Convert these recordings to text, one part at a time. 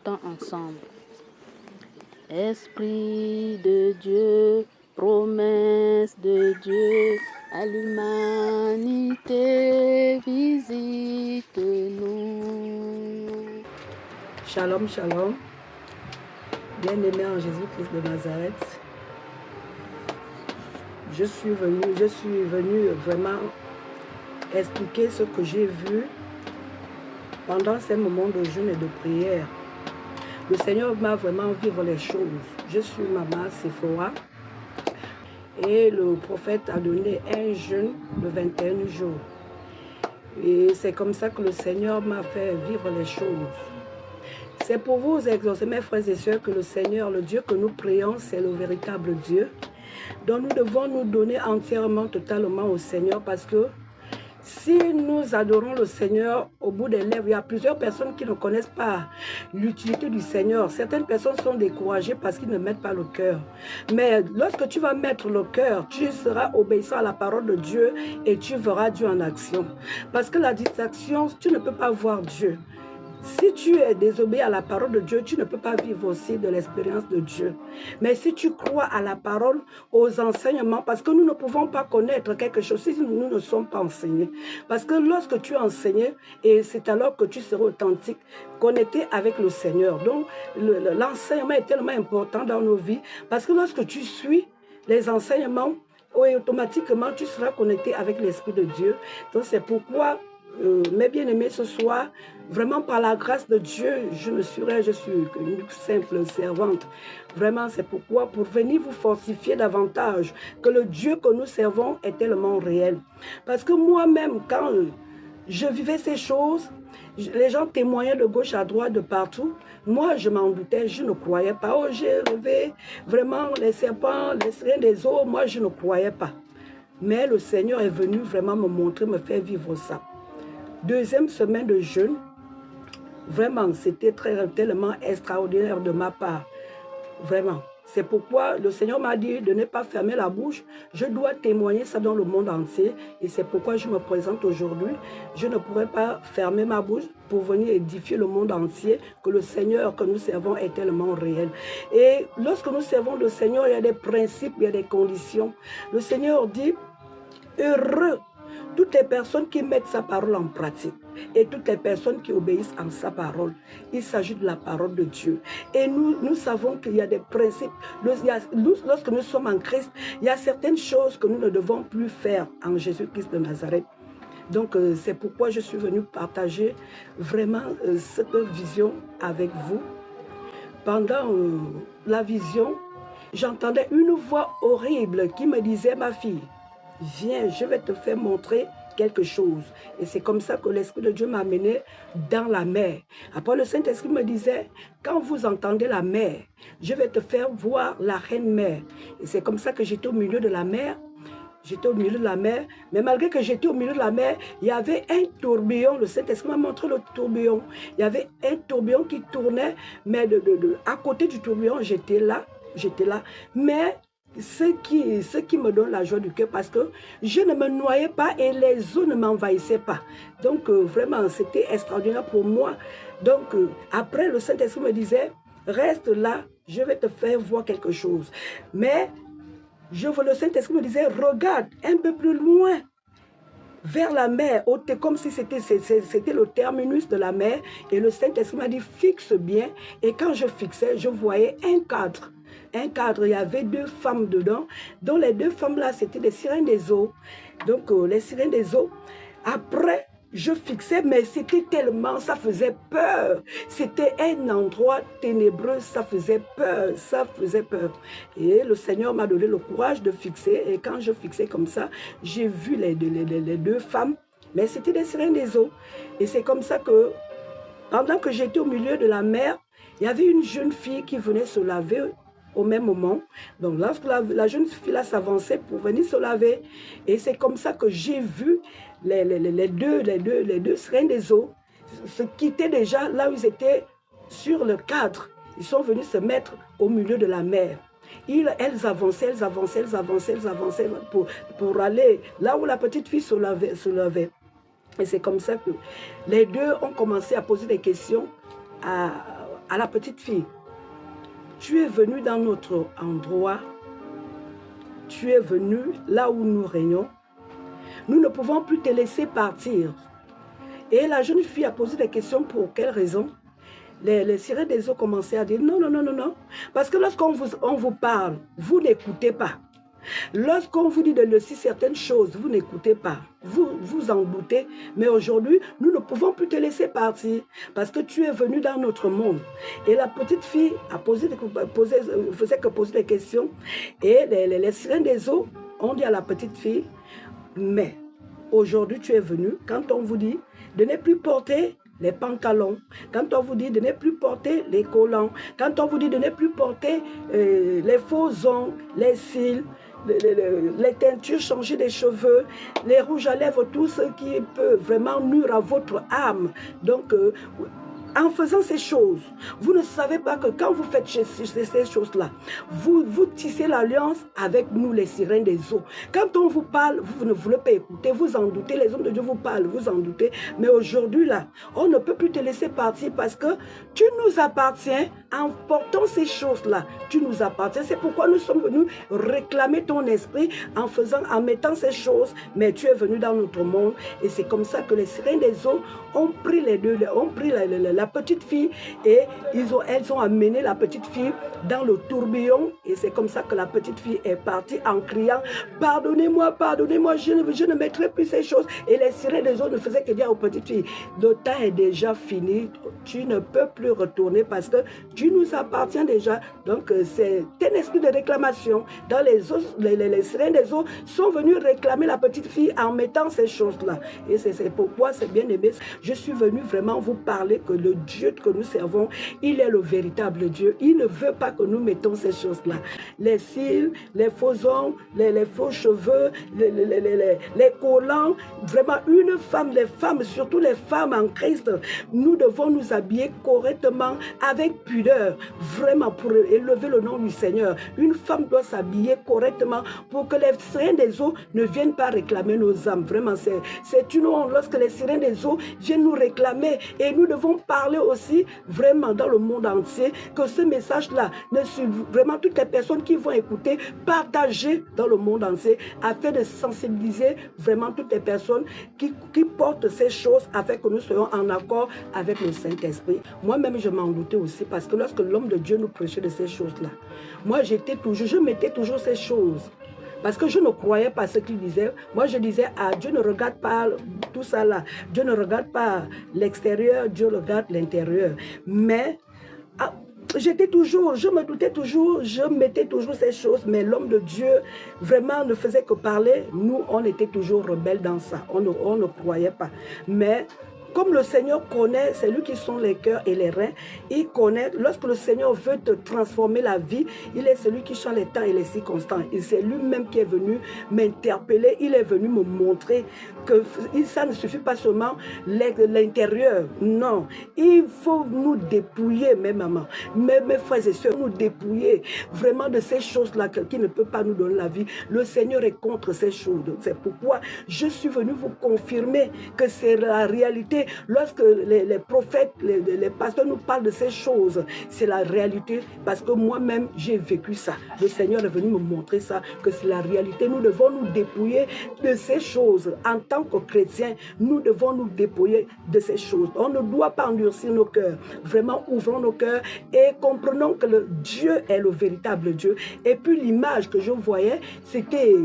Temps ensemble. Esprit de Dieu, promesse de Dieu, à l'humanité, visite-nous. Shalom, shalom. Bien-aimé en Jésus-Christ de Nazareth. Je suis venu vraiment expliquer ce que j'ai vu pendant ces moments de jeûne et de prière. Le Seigneur m'a vraiment vivre les choses. Je suis maman Sephora et le prophète a donné un jeûne de 21 jours. Et c'est comme ça que le Seigneur m'a fait vivre les choses. C'est pour vous exaucer, mes frères et sœurs, que le Seigneur, le Dieu que nous prions, c'est le véritable Dieu. Donc nous devons nous donner entièrement, totalement au Seigneur, parce que si nous adorons le Seigneur au bout des lèvres, il y a plusieurs personnes qui ne connaissent pas l'utilité du Seigneur. Certaines personnes sont découragées parce qu'ils ne mettent pas le cœur. Mais lorsque tu vas mettre le cœur, tu seras obéissant à la parole de Dieu et tu verras Dieu en action. Parce que la distraction, tu ne peux pas voir Dieu. Si tu es désobéi à la parole de Dieu, tu ne peux pas vivre aussi de l'expérience de Dieu. Mais si tu crois à la parole, aux enseignements, parce que nous ne pouvons pas connaître quelque chose si nous ne sommes pas enseignés. Parce que lorsque tu es enseigné, et c'est alors que tu seras authentique, connecté avec le Seigneur. Donc, l'enseignement est tellement important dans nos vies, parce que lorsque tu suis les enseignements, automatiquement, tu seras connecté avec l'Esprit de Dieu. Donc, c'est pourquoi mes bien-aimés, ce soir, vraiment par la grâce de Dieu, je suis une simple servante. Vraiment, c'est pourquoi, pour venir vous fortifier davantage, que le Dieu que nous servons est tellement réel. Parce que moi-même, quand je vivais ces choses, les gens témoignaient de gauche à droite, de partout. Moi, je m'en doutais, je ne croyais pas. Oh, j'ai rêvé vraiment les serpents, les sirènes des eaux. Moi, je ne croyais pas. Mais le Seigneur est venu vraiment me montrer, me faire vivre ça. Deuxième semaine de jeûne, vraiment, c'était tellement extraordinaire de ma part. Vraiment. C'est pourquoi le Seigneur m'a dit de ne pas fermer la bouche. Je dois témoigner ça dans le monde entier. Et c'est pourquoi je me présente aujourd'hui. Je ne pourrais pas fermer ma bouche pour venir édifier le monde entier, que le Seigneur que nous servons est tellement réel. Et lorsque nous servons le Seigneur, il y a des principes, il y a des conditions. Le Seigneur dit, heureux toutes les personnes qui mettent sa parole en pratique et toutes les personnes qui obéissent à sa parole. Il s'agit de la parole de Dieu. Et nous savons qu'il y a des principes. Lorsque nous sommes en Christ, il y a certaines choses que nous ne devons plus faire en Jésus-Christ de Nazareth. Donc, c'est pourquoi je suis venue partager vraiment cette vision avec vous. Pendant la vision, j'entendais une voix horrible qui me disait, ma fille, viens, je vais te faire montrer quelque chose. Et c'est comme ça que l'Esprit de Dieu m'a amené dans la mer. Après, le Saint-Esprit me disait, quand vous entendez la mer, je vais te faire voir la reine mer. Et c'est comme ça que j'étais au milieu de la mer. J'étais au milieu de la mer, mais malgré que j'étais au milieu de la mer, il y avait un tourbillon. Le Saint-Esprit m'a montré le tourbillon. Il y avait un tourbillon qui tournait, mais à côté du tourbillon, j'étais là. Mais ce qui me donne la joie du cœur, parce que je ne me noyais pas et les eaux ne m'envahissaient pas. Donc, vraiment, c'était extraordinaire pour moi. Donc, après, le Saint-Esprit me disait, reste là, je vais te faire voir quelque chose. Mais, le Saint-Esprit me disait, regarde un peu plus loin vers la mer, comme si c'était le terminus de la mer. Et le Saint-Esprit m'a dit, fixe bien. Et quand je fixais, je voyais un cadre. Un cadre, il y avait 2 femmes dedans. Donc les 2 femmes-là, c'était des sirènes des eaux. Donc les sirènes des eaux. Après, je fixais, mais c'était tellement, ça faisait peur. C'était un endroit ténébreux, ça faisait peur, Et le Seigneur m'a donné le courage de fixer. Et quand je fixais comme ça, j'ai vu les 2 femmes, mais c'était des sirènes des eaux. Et c'est comme ça que, pendant que j'étais au milieu de la mer, il y avait une jeune fille qui venait se laver au même moment. Donc, lorsque la jeune fille-là s'avançait pour venir se laver, et c'est comme ça que j'ai vu les deux sirènes des eaux se quitter déjà là où ils étaient sur le cadre. Ils sont venus se mettre au milieu de la mer. Elles avançaient pour aller là où la petite fille se lavait. Et c'est comme ça que les deux ont commencé à poser des questions à la petite fille, tu es venue dans notre endroit, tu es venue là où nous régnons, nous ne pouvons plus te laisser partir. Et la jeune fille a posé des questions pour quelle raison? Les sirènes des eaux commençaient à dire non, non, non, non, non. Parce que lorsqu'on vous parle, vous n'écoutez pas. Lorsqu'on vous dit de laisser certaines choses, vous n'écoutez pas. Vous en doutez. Mais aujourd'hui, nous ne pouvons plus te laisser partir parce que tu es venu dans notre monde. Et la petite fille a faisait que poser des questions. Et les sirènes des eaux ont dit à la petite fille, mais aujourd'hui tu es venu, quand on vous dit de ne plus porter les pantalons, quand on vous dit de ne plus porter les collants, quand on vous dit de ne plus porter les faux ongles, les cils, les teintures, changer des cheveux, les rouges à lèvres, tout ce qui peut vraiment nuire à votre âme. Donc, en faisant ces choses, vous ne savez pas que quand vous faites ces choses-là, vous tissez l'alliance avec nous, les sirènes des eaux. Quand on vous parle, vous ne voulez pas écouter, vous en doutez, les hommes de Dieu vous parlent, vous en doutez. Mais aujourd'hui, là, on ne peut plus te laisser partir parce que tu nous appartiens en portant ces choses-là. Tu nous appartiens. C'est pourquoi nous sommes venus réclamer ton esprit en mettant ces choses. Mais tu es venu dans notre monde et c'est comme ça que les sirènes des eaux ont pris les deux, ont pris la petite fille et elles ont amené la petite fille dans le tourbillon et c'est comme ça que la petite fille est partie en criant « Pardonnez-moi, pardonnez-moi, je ne mettrai plus ces choses » et les sirènes des eaux ne faisaient que dire aux petites filles « Le temps est déjà fini, tu ne peux plus retourner parce que tu nous appartiens déjà. » Donc c'est un esprit de réclamation. Dans les sirènes des eaux sont venus réclamer la petite fille en mettant ces choses-là. Et c'est pourquoi c'est bien aimé. Je suis venu vraiment vous parler que le Dieu que nous servons, il est le véritable Dieu. Il ne veut pas que nous mettons ces choses-là. Les cils, les faux ongles, les faux cheveux, les collants. Vraiment, une femme, les femmes, surtout les femmes en Christ, nous devons nous habiller correctement, avec pudeur, vraiment pour élever le nom du Seigneur. Une femme doit s'habiller correctement pour que les sirènes des eaux ne viennent pas réclamer nos âmes. Vraiment, c'est une honte lorsque les sirènes des eaux viennent nous réclamer et nous devons parler aussi vraiment dans le monde entier que ce message-là ne suit vraiment toutes les personnes qui vont écouter, partager dans le monde entier afin de sensibiliser vraiment toutes les personnes qui portent ces choses afin que nous soyons en accord avec le Saint-Esprit. Moi-même, je m'en doutais aussi parce que lorsque l'homme de Dieu nous prêchait de ces choses-là, moi, je mettais toujours ces choses. Parce que je ne croyais pas ce qu'il disait. Moi, je disais, ah, Dieu ne regarde pas tout ça là. Dieu ne regarde pas l'extérieur, Dieu regarde l'intérieur. Mais je me doutais toujours, je mettais toujours ces choses, mais l'homme de Dieu vraiment ne faisait que parler. Nous, on était toujours rebelles dans ça. On ne croyait pas. Mais comme le Seigneur connaît, c'est lui qui sont les cœurs et les reins, il connaît, lorsque le Seigneur veut te transformer la vie, il est celui qui change les temps et les circonstances. Et c'est lui-même qui est venu m'interpeller, il est venu me montrer que ça ne suffit pas seulement l'intérieur, non. Il faut nous dépouiller, mes mamans, mes frères et sœurs, nous dépouiller vraiment de ces choses-là qui ne peuvent pas nous donner la vie. Le Seigneur est contre ces choses. C'est pourquoi je suis venu vous confirmer que c'est la réalité. Lorsque les prophètes, les pasteurs nous parlent de ces choses, c'est la réalité parce que moi-même, j'ai vécu ça. Le Seigneur est venu me montrer ça, que c'est la réalité. Nous devons nous dépouiller de ces choses. En tant que chrétiens, nous devons nous dépouiller de ces choses. On ne doit pas endurcir nos cœurs. Vraiment, ouvrons nos cœurs et comprenons que le Dieu est le véritable Dieu. Et puis l'image que je voyais, c'était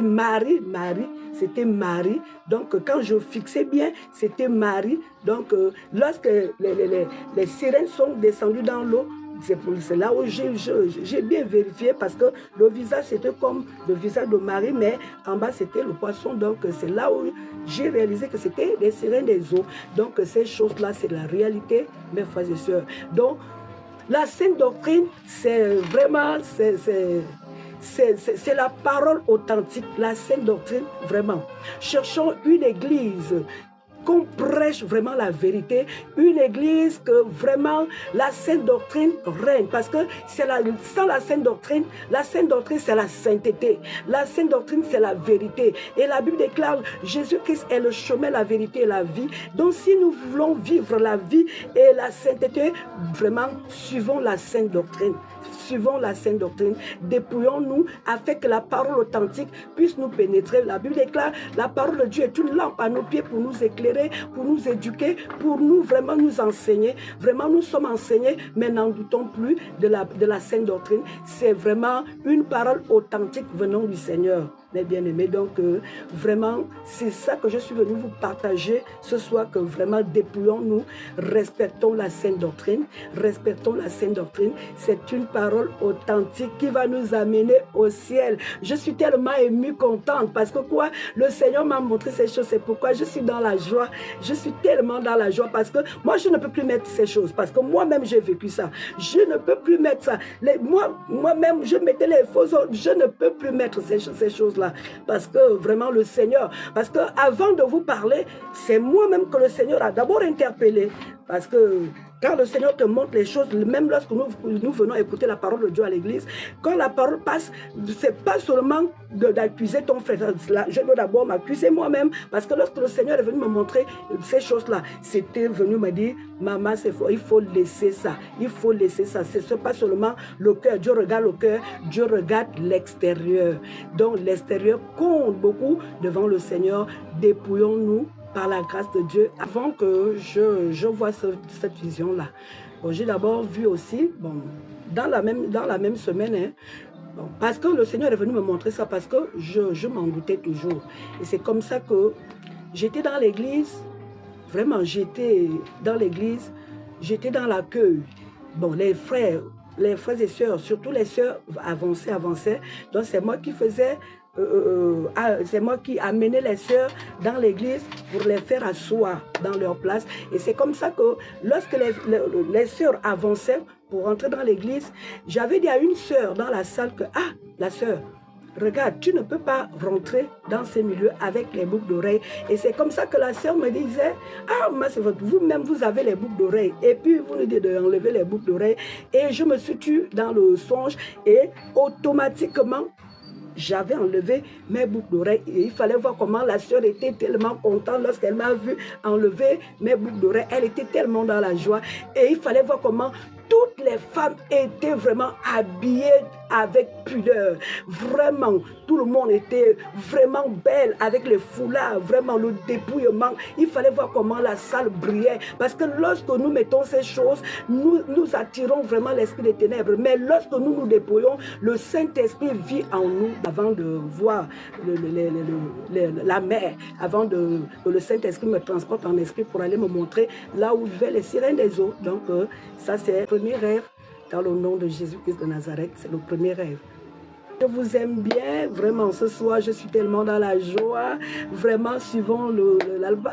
Marie. Marie. Donc, quand je fixais bien, c'était Marie. Donc, lorsque les sirènes sont descendues dans l'eau, c'est là où j'ai bien vérifié parce que le visage, c'était comme le visage de Marie, mais en bas, c'était le poisson. Donc, c'est là où j'ai réalisé que c'était les sirènes des eaux. Donc, ces choses-là, c'est la réalité, mes frères et sœurs. Donc, la sainte doctrine, c'est vraiment... C'est la parole authentique, la sainte doctrine, vraiment. Cherchons une église qu'on prêche vraiment la vérité, une église que vraiment la sainte doctrine règne, parce que sans la sainte doctrine c'est la sainteté, la sainte doctrine c'est la vérité, et la Bible déclare Jésus-Christ est le chemin, la vérité et la vie. Donc si nous voulons vivre la vie et la sainteté, vraiment suivons la sainte doctrine. Suivons la sainte doctrine, dépouillons-nous afin que la parole authentique puisse nous pénétrer. La Bible déclare, la parole de Dieu est une lampe à nos pieds pour nous éclairer, pour nous éduquer, pour nous vraiment nous enseigner. Vraiment, nous sommes enseignés, mais n'en doutons plus de la sainte doctrine. C'est vraiment une parole authentique venant du Seigneur. Mes bien-aimés, donc vraiment, c'est ça que je suis venu vous partager ce soir, que vraiment dépouillons-nous, respectons la sainte doctrine, respectons la sainte doctrine. C'est une parole authentique qui va nous amener au ciel. Je suis tellement émue, contente, parce que quoi, le Seigneur m'a montré ces choses, c'est pourquoi je suis dans la joie. Je suis tellement dans la joie, parce que moi, je ne peux plus mettre ces choses, parce que moi-même, j'ai vécu ça. Je ne peux plus mettre ça. Moi-même, je mettais les faux ordres. Je ne peux plus mettre ces choses-là. Parce que vraiment le Seigneur, parce que avant de vous parler, c'est moi-même que le Seigneur a d'abord interpellé. Parce que quand le Seigneur te montre les choses, même lorsque nous venons écouter la parole de Dieu à l'église, quand la parole passe, c'est pas seulement d'accuser ton frère. Je dois d'abord m'accuser moi-même, parce que lorsque le Seigneur est venu me montrer ces choses-là, c'était venu me dire, maman, c'est faux, il faut laisser ça, il faut laisser ça. Ce n'est pas seulement le cœur, Dieu regarde le cœur, Dieu regarde l'extérieur. Donc l'extérieur compte beaucoup devant le Seigneur. Dépouillons-nous par la grâce de Dieu, avant que je vois cette vision-là. Bon, j'ai d'abord vu aussi, bon, dans la même semaine, hein, bon, parce que le Seigneur est venu me montrer ça, parce que je m'en doutais toujours. Et c'est comme ça que j'étais dans l'église, vraiment, j'étais dans l'église, j'étais dans l'accueil. Bon, les frères et sœurs, surtout les sœurs avançaient. Donc c'est moi qui faisais... c'est moi qui amenais les sœurs dans l'église pour les faire asseoir dans leur place. Et c'est comme ça que lorsque les sœurs avançaient pour entrer dans l'église, j'avais dit à une sœur dans la salle que, ah, la sœur, regarde, tu ne peux pas rentrer dans ces milieux avec les boucles d'oreilles. Et c'est comme ça que la sœur me disait, ah, vous-même, vous avez les boucles d'oreilles. Et puis, vous nous dites d'enlever les boucles d'oreilles. Et je me suis tue dans le songe et automatiquement, j'avais enlevé mes boucles d'oreilles. Et il fallait voir comment la sœur était tellement contente lorsqu'elle m'a vu enlever mes boucles d'oreilles. Elle était tellement dans la joie. Et il fallait voir comment toutes les femmes étaient vraiment habillées avec pudeur. Vraiment, tout le monde était vraiment belle avec les foulards, vraiment le dépouillement. Il fallait voir comment la salle brillait. Parce que lorsque nous mettons ces choses, nous attirons vraiment l'esprit des ténèbres. Mais lorsque nous nous dépouillons, le Saint-Esprit vit en nous avant de voir la mer, avant que le Saint-Esprit me transporte en esprit pour aller me montrer là où vivaient les sirènes des eaux. Donc, ça, c'est le premier rêve. Dans le nom de Jésus-Christ de Nazareth, c'est le premier rêve. Je vous aime bien, vraiment, ce soir, je suis tellement dans la joie. Vraiment, suivons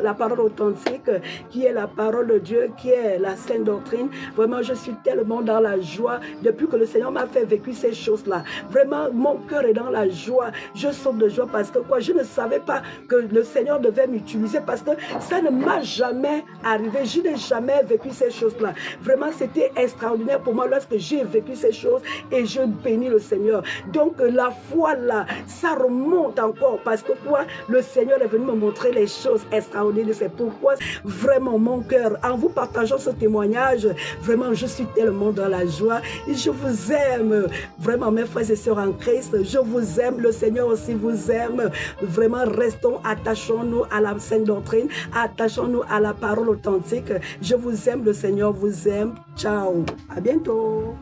la parole authentique, qui est la parole de Dieu, qui est la sainte doctrine. Vraiment, je suis tellement dans la joie, depuis que le Seigneur m'a fait vécu ces choses-là. Vraiment, mon cœur est dans la joie. Je saute de joie parce que quoi, je ne savais pas que le Seigneur devait m'utiliser, parce que ça ne m'a jamais arrivé. Je n'ai jamais vécu ces choses-là. Vraiment, c'était extraordinaire pour moi lorsque j'ai vécu ces choses, et je bénis le Seigneur. Donc, la foi là, ça remonte encore, parce que quoi, le Seigneur est venu me montrer les choses extraordinaires. C'est pourquoi vraiment mon cœur, en vous partageant ce témoignage, vraiment je suis tellement dans la joie. Et je vous aime, vraiment mes frères et sœurs en Christ, je vous aime, le Seigneur aussi vous aime. Vraiment restons, attachons-nous à la sainte doctrine, attachons-nous à la parole authentique. Je vous aime, le Seigneur vous aime. Ciao, à bientôt.